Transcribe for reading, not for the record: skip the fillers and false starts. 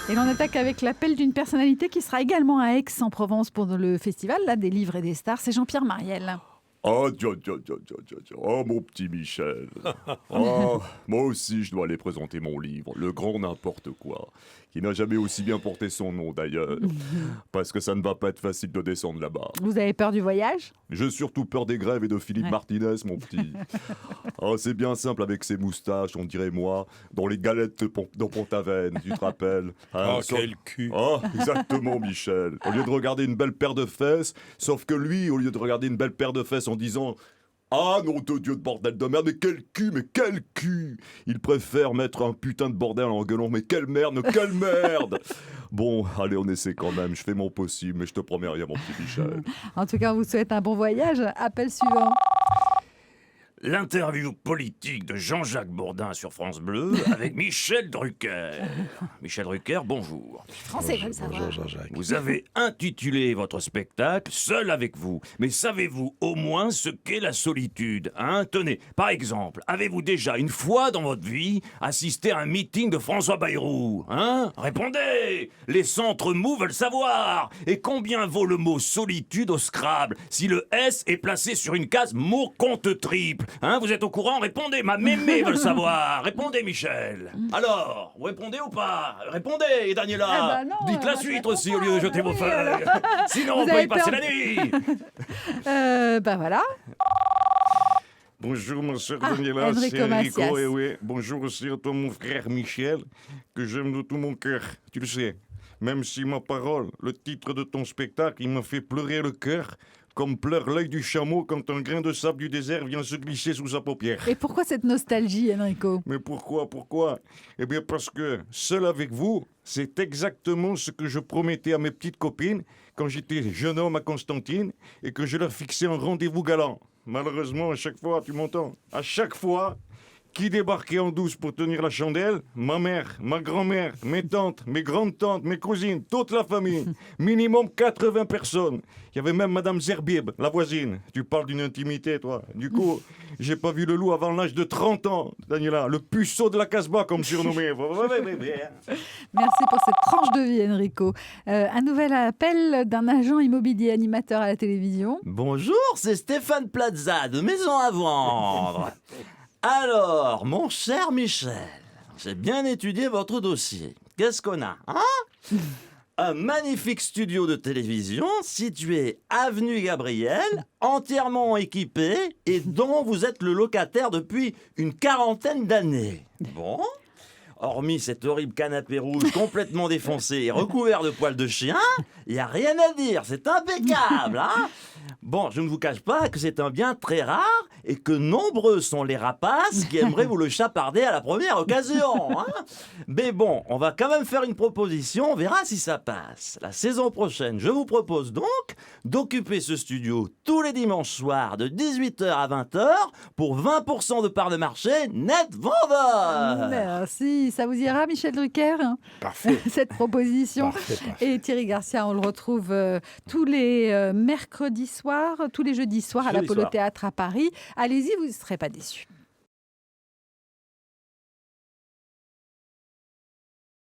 Et l'on attaque avec l'appel d'une personnalité qui sera également à Aix-en-Provence pour le festival des livres et des stars. C'est Jean-Pierre Mariel. Oh, oh, mon petit Michel. Oh, moi aussi, je dois aller présenter mon livre, Le Grand N'importe quoi, qui n'a jamais aussi bien porté son nom d'ailleurs, parce que ça ne va pas être facile de descendre là-bas. Vous avez peur du voyage ? J'ai surtout peur des grèves et de Philippe Martinez, mon petit. Oh, c'est bien simple avec ses moustaches, on dirait moi, dans les galettes de Pont-Aven, tu te rappelles hein, Oh, quel cul. Oh, exactement, Michel. Au lieu de regarder une belle paire de fesses, sauf que lui, au lieu de regarder une belle paire de fesses en disant « Ah, nom de Dieu de bordel de merde, mais quel cul !» Il préfère mettre un putain de bordel en gueulant « Mais quelle merde, quelle merde !» Bon, allez, on essaie quand même, je fais mon possible, mais je te promets rien, mon petit Michel. En tout cas, on vous souhaite un bon voyage. Appel suivant. L'interview politique de Jean-Jacques Bourdin sur France Bleu avec Michel Drucker. Michel Drucker, bonjour. Français, veulent savoir. Bonjour Jean-Jacques. Vous avez intitulé votre spectacle « Seul avec vous ». Mais savez-vous au moins ce qu'est la solitude hein? Tenez, par exemple, avez-vous déjà une fois dans votre vie assisté à un meeting de François Bayrou hein? Répondez. Les centres mous veulent savoir. Et combien vaut le mot solitude au Scrabble si le S est placé sur une case mot compte triple hein? Vous êtes au courant? Répondez. Ma mémé veut le savoir. Répondez, Michel. Alors, vous répondez ou pas? Répondez, Daniela. Ah bah non, Dites la suite aussi au lieu de jeter vos feuilles. Sinon, Vous on peut avez y passer peur la nuit. Voilà. Bonjour ma soeur Ah, Daniela, Enrico c'est Enrico, Macias. et oui. Bonjour aussi à toi mon frère Michel, que j'aime de tout mon cœur, tu le sais. Même si ma parole, le titre de ton spectacle, il m'a fait pleurer le cœur, comme pleure l'œil du chameau quand un grain de sable du désert vient se glisser sous sa paupière. Et pourquoi cette nostalgie, Enrico ? Mais pourquoi? Eh bien parce que, seul avec vous, c'est exactement ce que je promettais à mes petites copines quand j'étais jeune homme à Constantine et que je leur fixais un rendez-vous galant. Malheureusement, à chaque fois, tu m'entends? À chaque fois, qui débarquait en douce pour tenir la chandelle? Ma mère, ma grand-mère, mes tantes, mes grandes-tantes, mes cousines, toute la famille. Minimum 80 personnes. Il y avait même Madame Zerbib, la voisine. Tu parles d'une intimité, toi. Du coup, j'ai pas vu le loup avant l'âge de 30 ans, Daniela. Le puceau de la Casbah, comme surnommé. Merci pour cette tranche de vie, Enrico. Un nouvel appel d'un agent immobilier animateur à la télévision. Bonjour, c'est Stéphane Plaza de Maison à Vendre. Alors, mon cher Michel, j'ai bien étudié votre dossier. Qu'est-ce qu'on a un magnifique studio de télévision situé avenue Gabriel, entièrement équipé et dont vous êtes le locataire depuis une 40aine d'années. Bon. Hormis cet horrible canapé rouge complètement défoncé et recouvert de poils de chien, il n'y a rien à dire, c'est impeccable. Hein bon, je ne vous cache pas que c'est un bien très rare et que nombreux sont les rapaces qui aimeraient vous le chaparder à la première occasion. Hein mais bon, on va quand même faire une proposition, on verra si ça passe. La saison prochaine, je vous propose donc d'occuper ce studio tous les dimanches soirs de 18h à 20h pour 20% de part de marché net vendeur. Merci. Ça vous ira, Michel Drucker? Parfait. Cette proposition. Parfait. Et Thierry Garcia, on le retrouve tous les mercredis soirs, tous les jeudis soirs à l'Apollo Théâtre à Paris. Allez-y, vous ne serez pas déçus.